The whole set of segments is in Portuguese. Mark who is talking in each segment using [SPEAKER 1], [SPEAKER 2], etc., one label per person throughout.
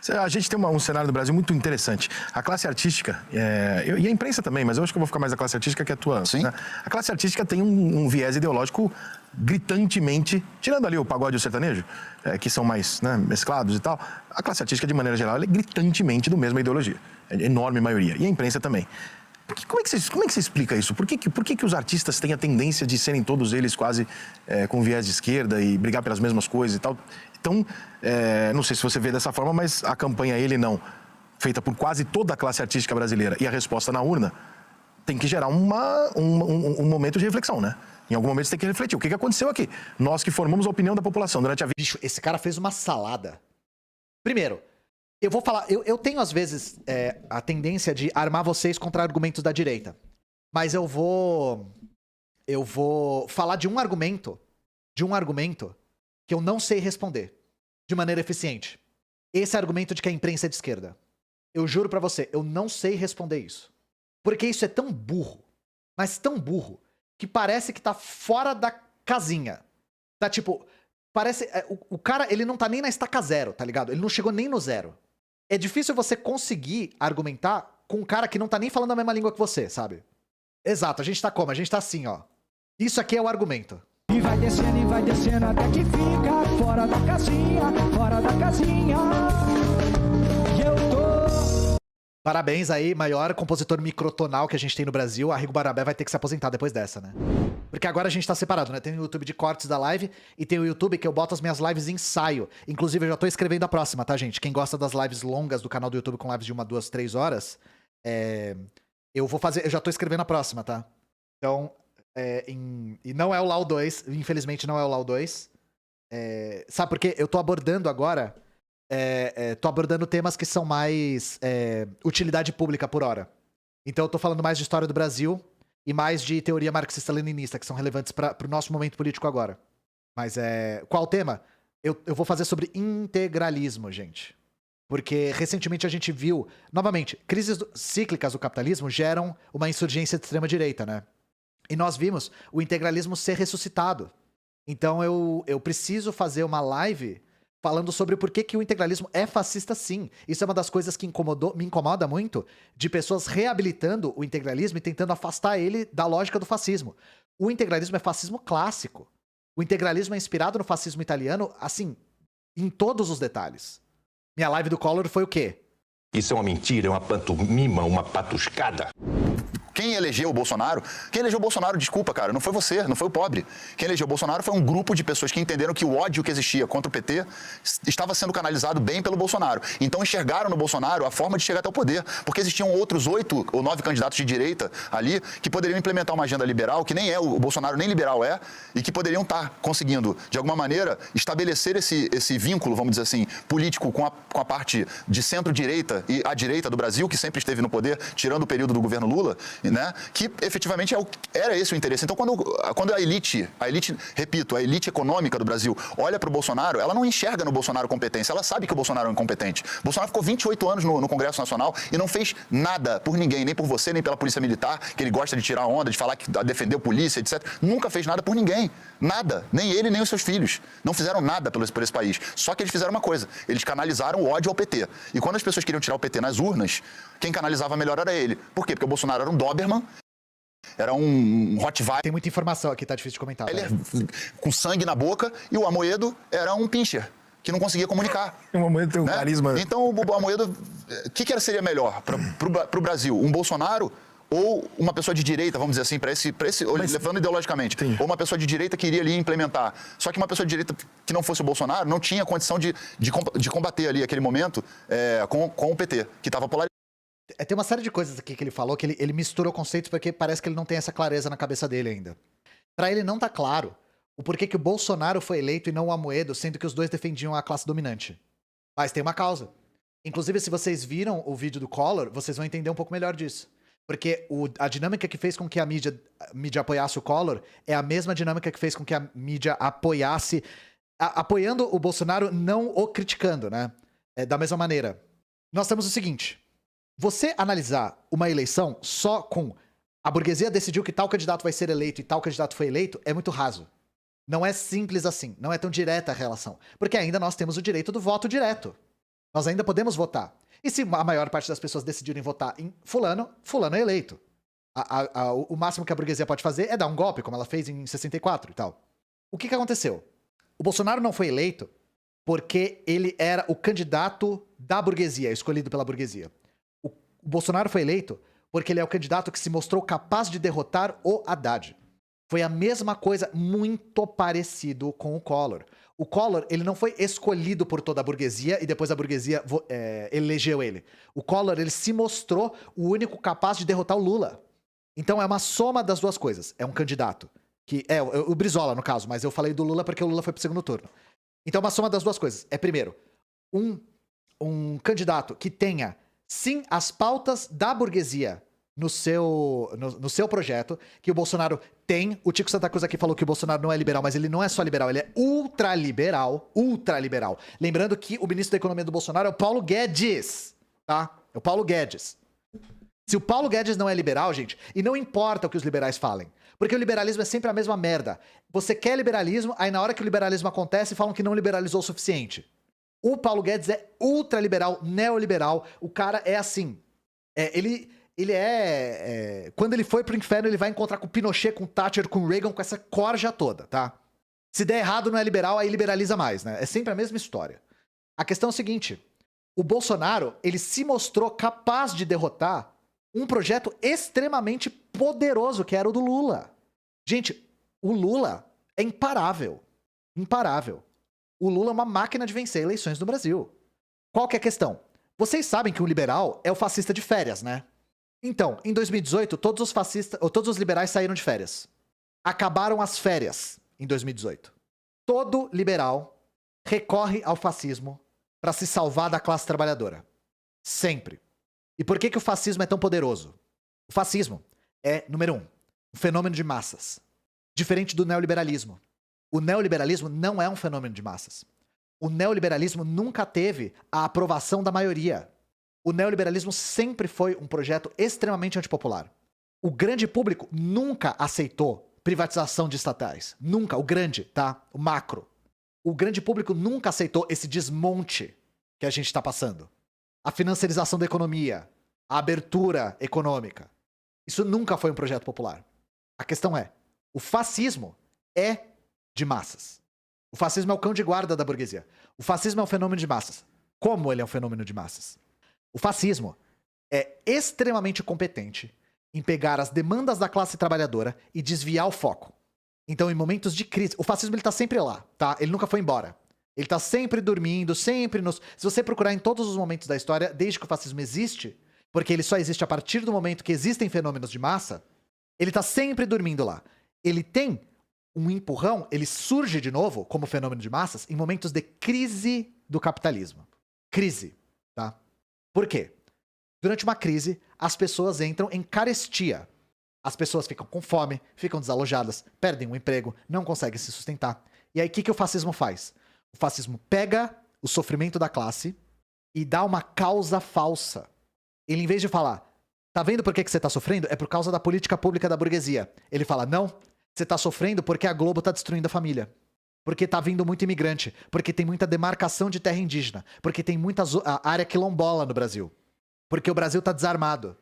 [SPEAKER 1] A gente tem um cenário do Brasil muito interessante. A classe artística, e a imprensa também, mas eu acho que eu vou ficar mais da classe artística que a tua.
[SPEAKER 2] Sim.
[SPEAKER 1] Né? A classe artística tem um viés ideológico gritantemente, tirando ali o pagode e o sertanejo, que são mais, né, mesclados e tal, a classe artística, de maneira geral, ela é gritantemente do mesma ideologia. É a enorme maioria. E a imprensa também. Como é que você explica isso? Por que os artistas têm a tendência de serem todos eles quase com viés de esquerda e brigar pelas mesmas coisas e tal? Então, não sei se você vê dessa forma, mas a campanha Ele Não, feita por quase toda a classe artística brasileira e a resposta na urna, tem que gerar um momento de reflexão, né? Em algum momento você tem que refletir. O que aconteceu aqui? Nós que formamos a opinião da população durante a vida...
[SPEAKER 3] Bicho, esse cara fez uma salada. Primeiro, eu vou falar... Eu tenho, às vezes, a tendência de armar vocês contra argumentos da direita. Mas eu vou falar de um argumento que eu não sei responder de maneira eficiente. Esse argumento de que a imprensa é de esquerda. Eu juro pra você, eu não sei responder isso. Porque isso é tão burro, mas tão burro, que parece que tá fora da casinha. Tá tipo, parece... O cara, ele não tá nem na estaca zero, tá ligado? Ele não chegou nem no zero. É difícil você conseguir argumentar com um cara que não tá nem falando a mesma língua que você, sabe? Exato, a gente tá como? A gente tá assim, ó. Isso aqui é o argumento.
[SPEAKER 4] E vai descendo até que fica fora da casinha, fora da casinha. E eu tô...
[SPEAKER 3] Parabéns aí, maior compositor microtonal que a gente tem no Brasil. Arrigo Barnabé vai ter que se aposentar depois dessa, né? Porque agora a gente tá separado, né? Tem o YouTube de cortes da live e tem o YouTube que eu boto as minhas lives em ensaio. Inclusive, eu já tô escrevendo a próxima, tá, gente? Quem gosta das lives longas do canal do YouTube com lives de 1, 2, 3 horas, eu vou fazer... Eu já tô escrevendo a próxima, tá? Então, e não é o Lau 2, infelizmente não é o Lau 2. Sabe por quê? Eu tô abordando agora... tô abordando temas que são mais utilidade pública por hora. Então eu tô falando mais de história do Brasil e mais de teoria marxista-leninista, que são relevantes pro nosso momento político agora. Mas qual o tema? Eu vou fazer sobre integralismo, gente. Porque recentemente a gente viu, novamente, crises cíclicas do capitalismo geram uma insurgência de extrema-direita, né? E nós vimos o integralismo ser ressuscitado. Então eu preciso fazer uma live... falando sobre o porquê que o integralismo é fascista sim. Isso é uma das coisas que me incomoda muito, de pessoas reabilitando o integralismo e tentando afastar ele da lógica do fascismo. O integralismo é fascismo clássico. O integralismo é inspirado no fascismo italiano, assim, em todos os detalhes. Minha live do Collor foi o quê?
[SPEAKER 5] Isso é uma mentira, é uma pantomima, uma patuscada.
[SPEAKER 2] Quem elegeu o Bolsonaro? Quem elegeu o Bolsonaro, desculpa, cara, não foi você, não foi o pobre. Quem elegeu o Bolsonaro foi um grupo de pessoas que entenderam que o ódio que existia contra o PT estava sendo canalizado bem pelo Bolsonaro. Então enxergaram no Bolsonaro a forma de chegar até o poder, porque existiam outros 8 ou 9 candidatos de direita ali que poderiam implementar uma agenda liberal, que nem o Bolsonaro nem liberal e que poderiam estar conseguindo, de alguma maneira, estabelecer esse vínculo, vamos dizer assim, político com a parte de centro-direita e a direita do Brasil, que sempre esteve no poder, tirando o período do governo Lula, né? Que efetivamente era esse o interesse. Então, quando a elite, repito, a elite econômica do Brasil olha para o Bolsonaro, ela não enxerga no Bolsonaro competência, ela sabe que o Bolsonaro é incompetente. O Bolsonaro ficou 28 anos no Congresso Nacional e não fez nada por ninguém, nem por você, nem pela Polícia Militar, que ele gosta de tirar onda, de falar que defendeu polícia, etc. Nunca fez nada por ninguém. Nada. Nem ele, nem os seus filhos. Não fizeram nada por esse país. Só que eles fizeram uma coisa. Eles canalizaram o ódio ao PT. E quando as pessoas queriam tirar o PT nas urnas, quem canalizava melhor era ele. Por quê? Porque o Bolsonaro era um Doberman, era um Rottweiler.
[SPEAKER 3] Tem muita informação aqui, tá difícil de comentar.
[SPEAKER 2] Ele com sangue na boca, e o Amoedo era um pincher, que não conseguia comunicar.
[SPEAKER 1] O Amoedo tem um carisma...
[SPEAKER 2] Então o Amoedo, o que seria melhor para o Brasil? Um Bolsonaro ou uma pessoa de direita, vamos dizer assim, levando ideologicamente, sim. Ou uma pessoa de direita que iria ali implementar. Só que uma pessoa de direita que não fosse o Bolsonaro não tinha condição de combater ali aquele momento com o PT, que estava polarizado.
[SPEAKER 3] Tem uma série de coisas aqui que ele falou, que ele misturou conceitos porque parece que ele não tem essa clareza na cabeça dele ainda. Pra ele não tá claro o porquê que o Bolsonaro foi eleito e não o Amoedo, sendo que os dois defendiam a classe dominante. Mas tem uma causa. Inclusive, se vocês viram o vídeo do Collor, vocês vão entender um pouco melhor disso. Porque a dinâmica que fez com que a mídia apoiasse o Collor é a mesma dinâmica que fez com que a mídia apoiasse... apoiando o Bolsonaro, não o criticando, né? Da mesma maneira. Nós temos o seguinte... Você analisar uma eleição só com a burguesia decidiu que tal candidato vai ser eleito e tal candidato foi eleito é muito raso. Não é simples assim, não é tão direta a relação. Porque ainda nós temos o direito do voto direto. Nós ainda podemos votar. E se a maior parte das pessoas decidirem votar em fulano, fulano é eleito. O máximo que a burguesia pode fazer é dar um golpe, como ela fez em 64 e tal. O que aconteceu? O Bolsonaro não foi eleito porque ele era o candidato da burguesia, escolhido pela burguesia. O Bolsonaro foi eleito porque ele é o candidato que se mostrou capaz de derrotar o Haddad. Foi a mesma coisa, muito parecido com o Collor. O Collor, ele não foi escolhido por toda a burguesia e depois a burguesia elegeu ele. O Collor, ele se mostrou o único capaz de derrotar o Lula. Então é uma soma das duas coisas. É um candidato, que é o Brizola, no caso, mas eu falei do Lula porque o Lula foi pro segundo turno. Então é uma soma das duas coisas. É, primeiro, um candidato que tenha, sim, as pautas da burguesia no seu projeto, que o Bolsonaro tem. O Tico Santa Cruz aqui falou que o Bolsonaro não é liberal, mas ele não é só liberal, ele é ultraliberal. Ultraliberal. Lembrando que o ministro da Economia do Bolsonaro é o Paulo Guedes, tá? É o Paulo Guedes. Se o Paulo Guedes não é liberal, gente, e não importa o que os liberais falem, porque o liberalismo é sempre a mesma merda. Você quer liberalismo, aí na hora que o liberalismo acontece, falam que não liberalizou o suficiente. O Paulo Guedes é ultraliberal, neoliberal, o cara é assim. Quando ele foi pro inferno, ele vai encontrar com o Pinochet, com o Thatcher, com o Reagan, com essa corja toda, tá? Se der errado, não é liberal, aí liberaliza mais, né? É sempre a mesma história. A questão é o seguinte, o Bolsonaro, ele se mostrou capaz de derrotar um projeto extremamente poderoso, que era o do Lula. Gente, o Lula é imparável. Imparável. O Lula é uma máquina de vencer eleições no Brasil. Qual que é a questão? Vocês sabem que o liberal é o fascista de férias, né? Então, em 2018, todos os liberais saíram de férias. Acabaram as férias em 2018. Todo liberal recorre ao fascismo para se salvar da classe trabalhadora. Sempre. E por que o fascismo é tão poderoso? O fascismo é, número 1, um fenômeno de massas. Diferente do neoliberalismo. O neoliberalismo não é um fenômeno de massas. O neoliberalismo nunca teve a aprovação da maioria. O neoliberalismo sempre foi um projeto extremamente antipopular. O grande público nunca aceitou privatização de estatais. Nunca. O grande, tá? O macro. O grande público nunca aceitou esse desmonte que a gente está passando. A financiarização da economia, a abertura econômica. Isso nunca foi um projeto popular. A questão é, o fascismo é de massas. O fascismo é o cão de guarda da burguesia. O fascismo é um fenômeno de massas. Como ele é um fenômeno de massas? O fascismo é extremamente competente em pegar as demandas da classe trabalhadora e desviar o foco. Então, em momentos de crise... O fascismo ele tá sempre lá, tá? Ele nunca foi embora. Ele tá sempre dormindo, sempre nos... Se você procurar em todos os momentos da história, desde que o fascismo existe, porque ele só existe a partir do momento que existem fenômenos de massa, ele tá sempre dormindo lá. Ele tem um empurrão, ele surge de novo como fenômeno de massas em momentos de crise do capitalismo. Crise, tá? Por quê? Durante uma crise, as pessoas entram em carestia. As pessoas ficam com fome, ficam desalojadas, perdem o emprego, não conseguem se sustentar. E aí, o que o fascismo faz? O fascismo pega o sofrimento da classe e dá uma causa falsa. Ele, em vez de falar, tá vendo por que você tá sofrendo? É por causa da política pública da burguesia. Ele fala, não, você tá sofrendo porque a Globo tá destruindo a família. Porque tá vindo muito imigrante. Porque tem muita demarcação de terra indígena. Porque tem muita área quilombola no Brasil. Porque o Brasil tá desarmado.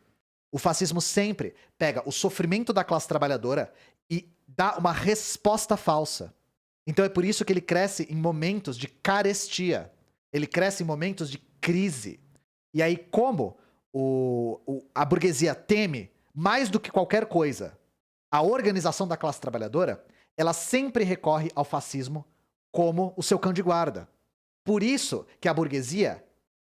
[SPEAKER 3] O fascismo sempre pega o sofrimento da classe trabalhadora e dá uma resposta falsa. Então é por isso que ele cresce em momentos de carestia. Ele cresce em momentos de crise. E aí, como a burguesia teme, mais do que qualquer coisa, a organização da classe trabalhadora, ela sempre recorre ao fascismo como o seu cão de guarda. Por isso que a burguesia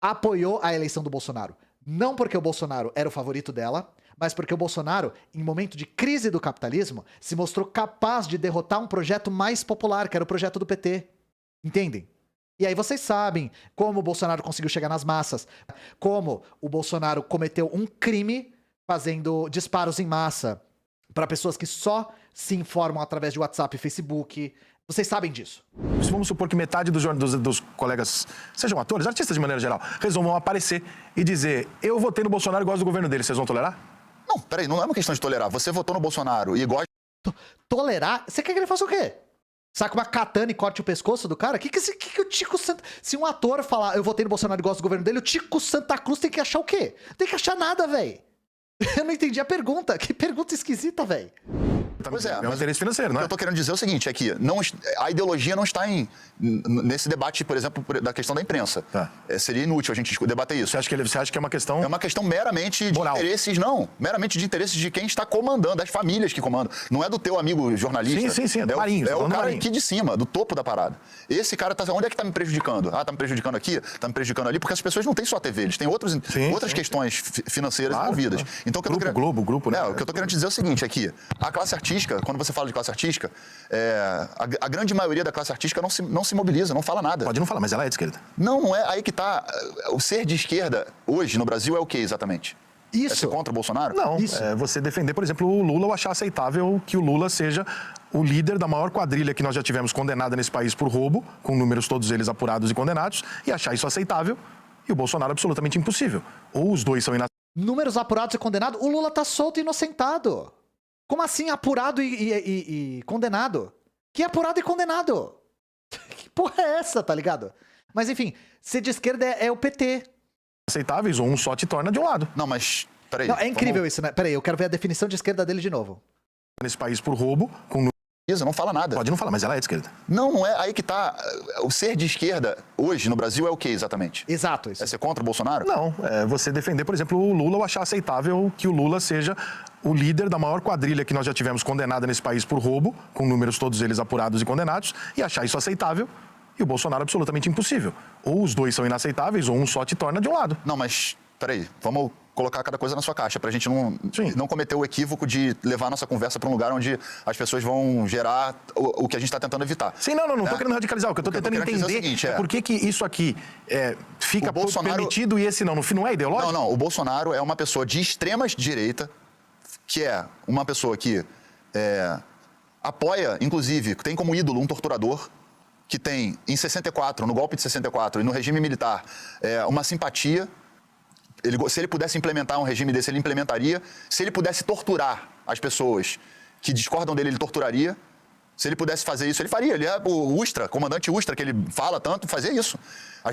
[SPEAKER 3] apoiou a eleição do Bolsonaro. Não porque o Bolsonaro era o favorito dela, mas porque o Bolsonaro, em momento de crise do capitalismo, se mostrou capaz de derrotar um projeto mais popular, que era o projeto do PT. Entendem? E aí vocês sabem como o Bolsonaro conseguiu chegar nas massas, como o Bolsonaro cometeu um crime fazendo disparos em massa para pessoas que só se informam através de WhatsApp e Facebook. Vocês sabem disso.
[SPEAKER 1] Vamos supor que metade dos colegas, sejam atores, artistas de maneira geral, resolvam aparecer e dizer, eu votei no Bolsonaro e gosto do governo dele, vocês vão tolerar?
[SPEAKER 2] Não, peraí, não é uma questão de tolerar. Você votou no Bolsonaro e gosta...
[SPEAKER 3] Tolerar? Você quer que ele faça o quê? Saca uma katana e corte o pescoço do cara? Que o Tico Santa... Se um ator falar, eu votei no Bolsonaro e gosto do governo dele, o Tico Santa Cruz tem que achar o quê? Tem que achar nada, velho. Eu não entendi a pergunta. Que pergunta esquisita, velho.
[SPEAKER 2] Pois é,
[SPEAKER 1] É um
[SPEAKER 2] mas
[SPEAKER 1] interesse financeiro,
[SPEAKER 2] o
[SPEAKER 1] não
[SPEAKER 2] que
[SPEAKER 1] é?
[SPEAKER 2] eu tô querendo dizer é o seguinte, é que a ideologia não está nesse debate, por exemplo, da questão da imprensa.
[SPEAKER 1] Tá.
[SPEAKER 2] Seria inútil a gente debater isso.
[SPEAKER 1] Você acha que é uma questão...
[SPEAKER 2] É uma questão meramente de
[SPEAKER 1] Moral.
[SPEAKER 2] interesses, não. Meramente de interesses de quem está comandando, das famílias que comandam. Não é do teu amigo jornalista.
[SPEAKER 1] Sim, é do Marinho,
[SPEAKER 2] É o
[SPEAKER 1] falando do
[SPEAKER 2] cara
[SPEAKER 1] Marinho.
[SPEAKER 2] aqui de cima, do topo da parada. Esse cara tá... Onde é que tá me prejudicando? Ah, tá me prejudicando aqui? Tá me prejudicando ali? Porque as pessoas não têm só TV, eles têm outras questões financeiras envolvidas.
[SPEAKER 1] Claro.
[SPEAKER 2] Então, o que eu tô querendo...
[SPEAKER 1] Grupo, né?
[SPEAKER 2] O que eu tô querendo dizer é o seguinte, aqui. A classe artística, quando você fala de classe artística, a grande maioria da classe artística não se mobiliza, não fala nada.
[SPEAKER 1] Pode não falar, mas ela é de esquerda.
[SPEAKER 2] Não é. Aí que tá. O ser de esquerda hoje no Brasil é o que exatamente? É ser contra o Bolsonaro?
[SPEAKER 1] Não,
[SPEAKER 3] Isso.
[SPEAKER 1] é você defender, por exemplo, o Lula ou achar aceitável que o Lula seja o líder da maior quadrilha que nós já tivemos condenada nesse país por roubo, com números todos eles apurados e condenados, e achar isso aceitável, e o Bolsonaro absolutamente impossível. Ou os dois são
[SPEAKER 3] Números apurados e condenados, o Lula tá solto e inocentado. Como assim apurado e condenado? Que apurado e condenado? Que porra é essa, tá ligado? Mas enfim, ser de esquerda é o PT.
[SPEAKER 1] inaceitáveis, ou um só te torna de um lado.
[SPEAKER 2] Não, mas. Peraí.
[SPEAKER 3] Não, é incrível isso, né? Peraí, eu quero ver a definição de esquerda dele de novo.
[SPEAKER 1] Nesse país por roubo, com
[SPEAKER 2] Não fala nada.
[SPEAKER 1] Pode não falar, mas ela é de esquerda.
[SPEAKER 2] Não é. Aí que tá. O ser de esquerda hoje no Brasil é o que exatamente?
[SPEAKER 3] Exato, isso.
[SPEAKER 2] É ser contra o Bolsonaro?
[SPEAKER 1] Não, é você defender, por exemplo, o Lula ou achar aceitável que o Lula seja o líder da maior quadrilha que nós já tivemos condenada nesse país por roubo, com números todos eles apurados e condenados, e achar isso aceitável, e o Bolsonaro absolutamente impossível. Ou os dois são inaceitáveis, ou um só te torna de um lado.
[SPEAKER 2] Não, mas. Peraí. Vamos colocar cada coisa na sua caixa, pra gente não cometer o equívoco de levar a nossa conversa pra um lugar onde as pessoas vão gerar o que a gente tá tentando evitar.
[SPEAKER 1] Sim, não tô querendo radicalizar. O que eu tô tentando
[SPEAKER 2] querendo dizer é o
[SPEAKER 1] entender
[SPEAKER 2] seguinte,
[SPEAKER 1] por que isso aqui fica
[SPEAKER 2] O Bolsonaro-
[SPEAKER 1] permitido e esse não. Não é ideológico?
[SPEAKER 2] Não. O Bolsonaro é uma pessoa de extrema direita, que é uma pessoa que apoia, inclusive, tem como ídolo um torturador, que tem, em 64, no golpe de 64 e no regime militar, uma simpatia. Se ele pudesse implementar um regime desse, ele implementaria. Se ele pudesse torturar as pessoas que discordam dele, ele torturaria. Se ele pudesse fazer isso, ele faria. Ele é o Ustra, comandante Ustra, que ele fala tanto, fazia isso.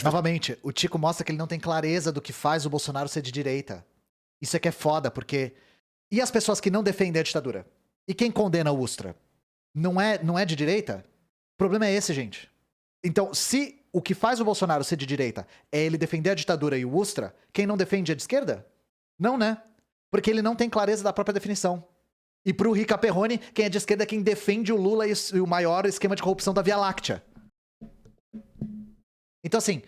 [SPEAKER 3] Novamente, o Tico mostra que ele não tem clareza do que faz o Bolsonaro ser de direita. Isso é que é foda, porque... E as pessoas que não defendem a ditadura? E quem condena o Ustra? Não é de direita? O problema é esse, gente. Então, se o que faz o Bolsonaro ser de direita é ele defender a ditadura e o Ustra, quem não defende é de esquerda? Não, né? Porque ele não tem clareza da própria definição. E pro Rica Perrone, quem é de esquerda é quem defende o Lula e o maior esquema de corrupção da Via Láctea. Então, assim,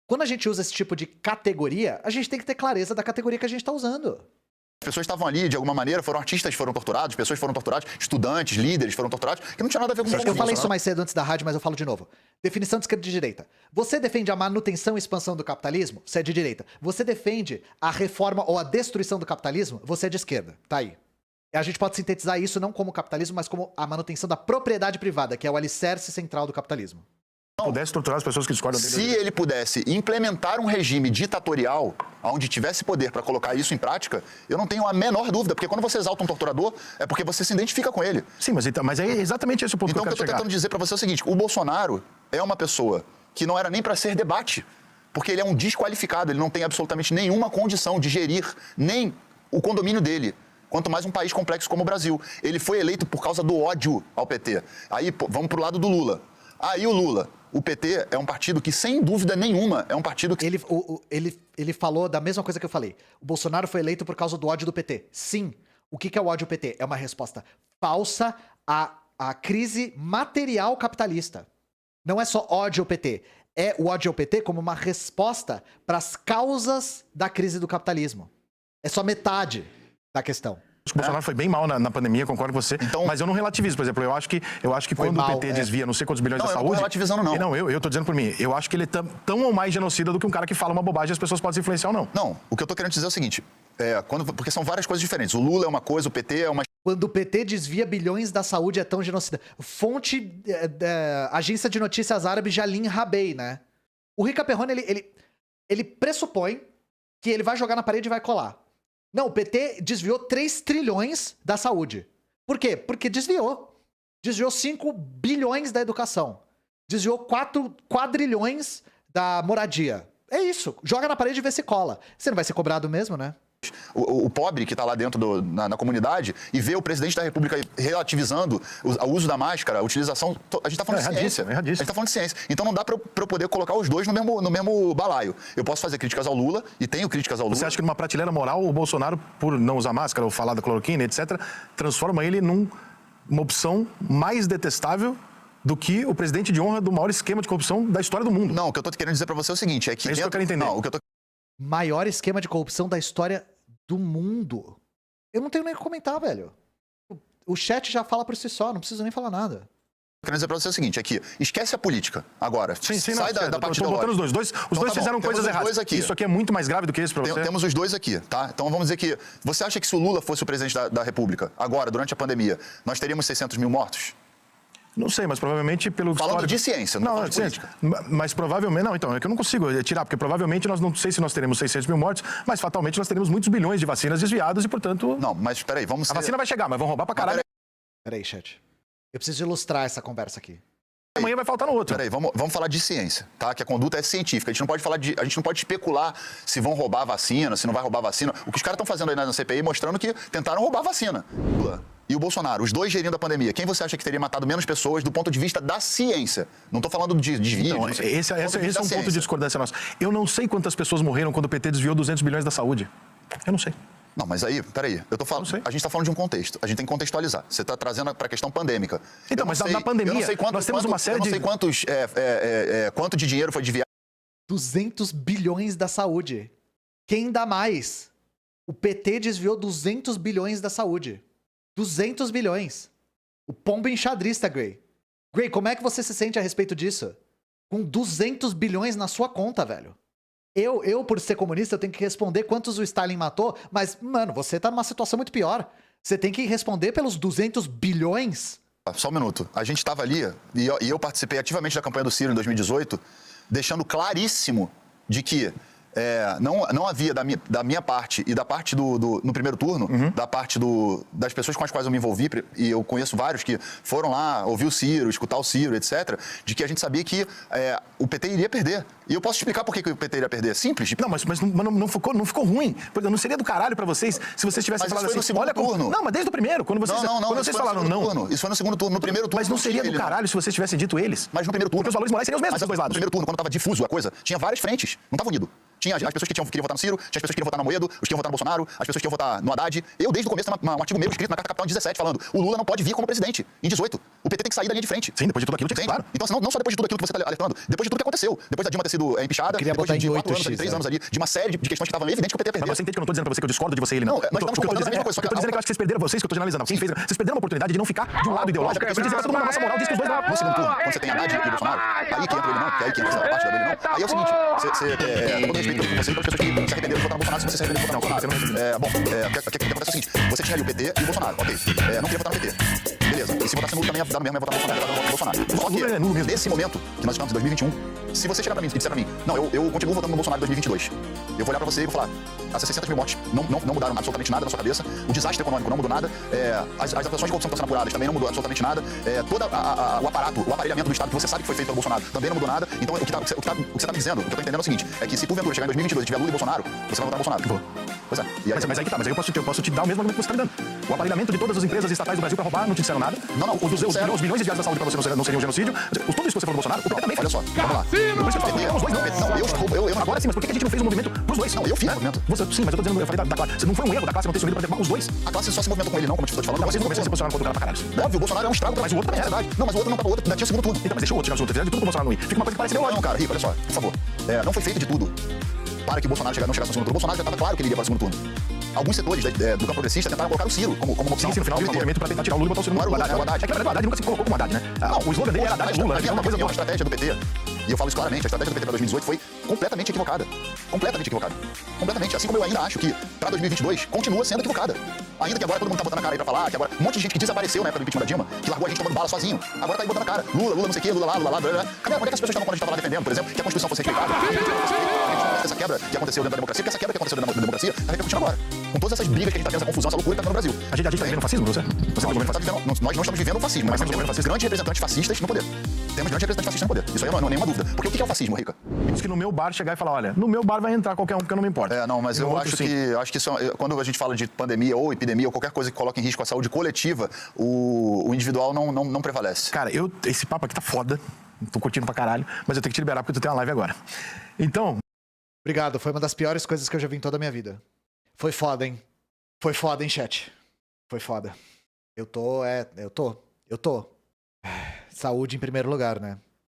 [SPEAKER 3] quando a gente usa esse tipo de categoria, a gente tem que ter clareza da categoria que a gente tá usando.
[SPEAKER 2] As pessoas estavam ali, de alguma maneira, foram artistas que foram torturados, pessoas foram torturadas, estudantes, líderes foram torturados, que não tinha nada a ver com
[SPEAKER 3] Eu falei isso mais cedo antes da rádio, mas eu falo de novo. Definição de esquerda e de direita. Você defende a manutenção e expansão do capitalismo? Você é de direita. Você defende a reforma ou a destruição do capitalismo? Você é de esquerda. Tá aí. A gente pode sintetizar isso não como capitalismo, mas como a manutenção da propriedade privada, que é o alicerce central do capitalismo.
[SPEAKER 1] Pudesse torturar as pessoas que discordam dele.
[SPEAKER 2] Se ele pudesse implementar um regime ditatorial, onde tivesse poder para colocar isso em prática, eu não tenho a menor dúvida, porque quando você exalta um torturador, é porque você se identifica com ele.
[SPEAKER 1] Sim, mas é exatamente esse o ponto
[SPEAKER 2] Então,
[SPEAKER 1] que
[SPEAKER 2] o
[SPEAKER 1] eu
[SPEAKER 2] que eu
[SPEAKER 1] quero
[SPEAKER 2] tô
[SPEAKER 1] chegar.
[SPEAKER 2] tentando dizer para você é o seguinte, o Bolsonaro é uma pessoa que não era nem para ser debate, porque ele é um desqualificado, ele não tem absolutamente nenhuma condição de gerir nem o condomínio dele, quanto mais um país complexo como o Brasil. Ele foi eleito por causa do ódio ao PT. Aí, vamos pro lado do Lula. Aí o Lula, o PT é um partido que, sem dúvida nenhuma, é um partido que...
[SPEAKER 3] Ele falou da mesma coisa que eu falei. O Bolsonaro foi eleito por causa do ódio do PT. Sim. O que é o ódio ao PT? É uma resposta falsa à crise material capitalista. Não é só ódio ao PT. É o ódio ao PT como uma resposta para as causas da crise do capitalismo. É só metade da questão.
[SPEAKER 1] Acho que o Bolsonaro foi bem mal na pandemia, concordo com você.
[SPEAKER 2] Então-
[SPEAKER 1] Mas eu não relativizo. Por exemplo, eu acho que quando
[SPEAKER 3] mal,
[SPEAKER 1] o PT desvia não sei quantos bilhões
[SPEAKER 2] Não,
[SPEAKER 1] da
[SPEAKER 2] eu não
[SPEAKER 1] saúde...
[SPEAKER 2] tô relativizando, não.
[SPEAKER 1] Não, eu tô dizendo por mim. Eu acho que ele é tão ou mais genocida do que um cara que fala uma bobagem e as pessoas podem se influenciar ou não.
[SPEAKER 2] Não, o que eu tô querendo dizer é o seguinte, porque são várias coisas diferentes. O Lula é uma coisa, o PT é uma...
[SPEAKER 3] Quando o PT desvia bilhões da saúde é tão genocida. Fonte, agência de notícias árabe Jalim Rabei, né? O Rica Perrone, ele pressupõe que ele vai jogar na parede e vai colar. Não, o PT desviou 3 trilhões da saúde. Por quê? Porque desviou. Desviou 5 bilhões da educação. Desviou 4 quadrilhões da moradia. É isso. Joga na parede e vê se cola. Você não vai ser cobrado mesmo, né?
[SPEAKER 2] O pobre que está lá dentro na comunidade e vê o presidente da República relativizando o uso da máscara, a utilização. A gente está falando de ciência. A gente está falando de ciência. Então não dá para eu poder colocar os dois no mesmo balaio. Eu posso fazer críticas ao Lula e tenho críticas ao Lula.
[SPEAKER 1] Você acha que numa prateleira moral o Bolsonaro, por não usar máscara ou falar da cloroquina, etc., transforma ele numa opção mais detestável do que o presidente de honra do maior esquema de corrupção da história do mundo?
[SPEAKER 2] Não, o que eu estou querendo dizer para você é o seguinte: é que.
[SPEAKER 1] É isso que eu quero entender.
[SPEAKER 2] Não,
[SPEAKER 3] Maior esquema de corrupção da história do mundo. Eu não tenho nem o que comentar, velho. O chat já fala por si só, não preciso nem falar nada.
[SPEAKER 2] Quero dizer pra você o seguinte, é que esquece a política agora. Sai da parte
[SPEAKER 1] eu tô botando os dois. Os dois fizeram coisas erradas. Isso aqui é muito mais grave do que isso pra você?
[SPEAKER 2] Temos os dois aqui, tá? Então vamos dizer que... Você acha que se o Lula fosse o presidente da República, agora, durante a pandemia, nós teríamos 600 mil mortos?
[SPEAKER 1] Não sei, mas provavelmente pelo
[SPEAKER 2] Falando de ciência, não falando de política.
[SPEAKER 1] Mas provavelmente... Não, então, é que eu não consigo tirar, porque provavelmente nós não sei se nós teremos 600 mil mortos, mas fatalmente nós teremos muitos bilhões de vacinas desviadas e, portanto...
[SPEAKER 2] Não, mas peraí, vamos...
[SPEAKER 1] A vacina vai chegar, mas vão roubar pra caralho.
[SPEAKER 3] Peraí, chat. Eu preciso ilustrar essa conversa aqui.
[SPEAKER 1] Amanhã vai faltar no outro.
[SPEAKER 2] Peraí, vamos falar de ciência, tá? Que a conduta é científica. A gente não pode especular se vão roubar a vacina, se não vai roubar a vacina. O que os caras estão fazendo aí na CPI mostrando que tentaram roubar a vacina. Lula e o Bolsonaro, os dois gerindo a pandemia, quem você acha que teria matado menos pessoas do ponto de vista da ciência? Não estou falando de desvio.
[SPEAKER 1] Então, esse é um ponto de discordância nosso. Eu não sei quantas pessoas morreram quando o PT desviou 200 bilhões da saúde. Eu não sei.
[SPEAKER 2] Não, mas aí, peraí, eu tô falando, a gente está falando de um contexto, a gente tem que contextualizar. Você está trazendo para a questão pandêmica.
[SPEAKER 1] Então, mas na pandemia, nós temos uma série de...
[SPEAKER 2] Eu não sei quanto de dinheiro foi desviado.
[SPEAKER 3] 200 bilhões da saúde. Quem dá mais? O PT desviou 200 bilhões da saúde. 200 bilhões. O pombo enxadrista, Gray. Gray, como é que você se sente a respeito disso? Com 200 bilhões na sua conta, velho. Eu, por ser comunista, eu tenho que responder quantos o Stalin matou, mas, mano, você tá numa situação muito pior. Você tem que responder pelos 200 bilhões?
[SPEAKER 2] Só um minuto. A gente estava ali, e eu participei ativamente da campanha do Ciro em 2018, deixando claríssimo de que não havia da minha parte e da parte no primeiro turno, da parte das pessoas com as quais eu me envolvi, e eu conheço vários que foram lá ouvir o Ciro, escutar o Ciro, etc., de que a gente sabia que o PT iria perder. E eu posso explicar por que o PT iria perder. Simples.
[SPEAKER 1] Não, mas não ficou ruim. Não seria do caralho pra vocês se vocês tivessem falado assim, olha
[SPEAKER 2] turno.
[SPEAKER 1] Não, mas desde o primeiro, quando vocês, quando vocês falaram não.
[SPEAKER 2] Isso foi no segundo turno. No primeiro turno.
[SPEAKER 1] Mas não seria do caralho se vocês tivessem dito eles.
[SPEAKER 2] Mas no primeiro turno.
[SPEAKER 1] Porque os valores morais seriam os mesmos dos dois lados.
[SPEAKER 2] No primeiro turno, quando estava difuso a coisa, tinha várias frentes. Não estava unido. Tinha as pessoas que queriam votar no Ciro, tinha as pessoas que queriam votar no Moedo, os que iam votar no Bolsonaro, as pessoas que iam votar no Haddad. Eu, desde o começo, tenho um artigo meu escrito na Carta Capital em 17, falando: o Lula não pode vir como presidente. Em 18. O PT tem que sair da linha de frente.
[SPEAKER 1] Sim, depois de tudo aquilo, tinha que, claro.
[SPEAKER 2] Então, não só depois de tudo aquilo que você está alertando, depois de tudo que aconteceu. Depois da Dilma ter sido empichada, depois de 4 anos, 3 anos ali, de uma série de questões que estavam evidentes que o PT ia perder.
[SPEAKER 1] Mas você entende que eu não estou dizendo pra você que eu discordo de você e ele não.
[SPEAKER 2] Não, nós estamos concordando a mesma coisa.
[SPEAKER 1] Eu tô dizendo que eu acho que vocês perderam, vocês que eu tô generalizando. Vocês perderam a oportunidade de não ficar de um lado ideológico. Vocês dizem que todo mundo na nossa moral diz que os dois não.
[SPEAKER 2] No segundo turno, quando você tem Haddad e Bolsonaro, aí que entra ele não, que aí que entra essa parte dele não. Aí é o seguinte, com todo respeito com você e para as pessoas que se arrependeram de votar no Bolsonaro, se você se arrependeu de votar no Bolsonaro. O que acontece é o seguinte, você tinha ali o PT e o Bolsonaro, ok. Não queria votar no PT. Beleza. E se votasse nulo também ia dar no mesmo, ia votar no Bolsonaro. Só que, nesse momento, que nós estamos em 2021, se você chegar pra mim e disser pra mim, não, eu continuo votando no Bolsonaro em 2022, eu vou olhar pra você e vou falar, essas 600 mil mortes não mudaram absolutamente nada na sua cabeça, o desastre econômico não mudou nada, as atuações de corrupção que estão sendo apuradas também não mudou absolutamente nada, todo o aparato, o aparelhamento do Estado que você sabe que foi feito pelo Bolsonaro também não mudou nada. Então, o que você tá me dizendo, o que eu tô entendendo é o seguinte, é que se porventura chegar em 2022 e tiver Lula e Bolsonaro, você vai votar no Bolsonaro. Vou. Pois é. Mas aí que tá, mas aí eu posso te dar o mesmo argumento que você tá me dando. O aparelhamento de todas as empresas estatais do Brasil pra roubar não te disseram nada. Não. Os bilhões desviados da saúde pra você não seriam genocídio. Tudo isso que você falou do Bolsonaro, o PT também. Olha só, vamos lá. Depois que os dois não. Agora sim, mas por que a gente não fez um movimento pros dois? Não, eu fiz um movimento. Sim, mas eu tô dizendo, eu falei da classe. Você não foi um erro da classe não ter se unido pra derrubar os dois. A classe só se movimentou com ele não, como eu tô te falando. Não, vocês não começaram a se posicionar contra o cara pra caralho. Óbvio, o Bolsonaro é um estrago, mas o outro também é verdade. Não, mas o outro não tava o outro, ainda tinha o segundo turno. Então, mas deixa o outro chegar no segundo turno, de tudo que o Bolsonaro não ir. Fica uma coisa que parece ideológico. Não, cara, Rico, olha só, por favor. Não foi feito de tudo para que o Bolsonaro não chegasse no segundo turno. O Bolsonaro já estava claro que ele iria para o segundo turno. Alguns setores do campo progressista tentaram colocar o Ciro como uma opção.
[SPEAKER 1] Sim, no final do movimento para tentar tirar o Lula e botar o Ciro no Haddad. É que na verdade o Haddad nunca se colocou como Haddad, né? O slogan dele era Haddad Lula.
[SPEAKER 2] Havia uma estratégia do PT, e eu falo isso claramente, a estratégia do PT para 2018 foi completamente equivocada. Completamente equivocada. Completamente. Assim como eu ainda acho que para 2022 continua sendo equivocada. Ainda que agora todo mundo tá botando a cara aí pra falar, que agora um monte de gente que desapareceu na época do impeachment da Dilma, que largou a gente tomando bala sozinho, agora tá aí botando a cara. Lula não sei o quê, Lula lá, blá, blá, blá. Cadê? Onde é que as pessoas estavam quando a gente tava lá defendendo, por exemplo, que a Constituição fosse respeitada? essa quebra que aconteceu dentro da democracia, porque essa quebra que aconteceu dentro da democracia tá repercutindo agora. Com todas essas brigas que a gente tá tendo, essa confusão, essa loucura que tá no Brasil.
[SPEAKER 1] A gente tá vivendo fascismo, você?
[SPEAKER 2] Nós não estamos vivendo o fascismo, mas nós temos grandes representantes fascistas no poder. Temos grandes representantes fascistas no poder. Isso aí não é nenhuma dúvida. Porque o que é o fascismo, Rica?
[SPEAKER 1] Isso que no meu bar chegar e falar, olha, no meu bar vai entrar qualquer um, porque eu não me importo.
[SPEAKER 2] Não, mas
[SPEAKER 1] E no
[SPEAKER 2] eu
[SPEAKER 1] outro,
[SPEAKER 2] acho que isso, quando a gente fala de pandemia ou epidemia ou qualquer coisa que coloque em risco a saúde coletiva, o individual não prevalece.
[SPEAKER 1] Cara, esse papo aqui tá foda. Tô curtindo pra caralho, mas eu tenho que te liberar porque tu tem uma live agora. Então...
[SPEAKER 3] Obrigado, foi uma das piores coisas que eu já vi em toda a minha vida. Foi foda, hein? Foi foda, hein, chat? Foi foda. Eu tô. Saúde em primeiro lugar, né?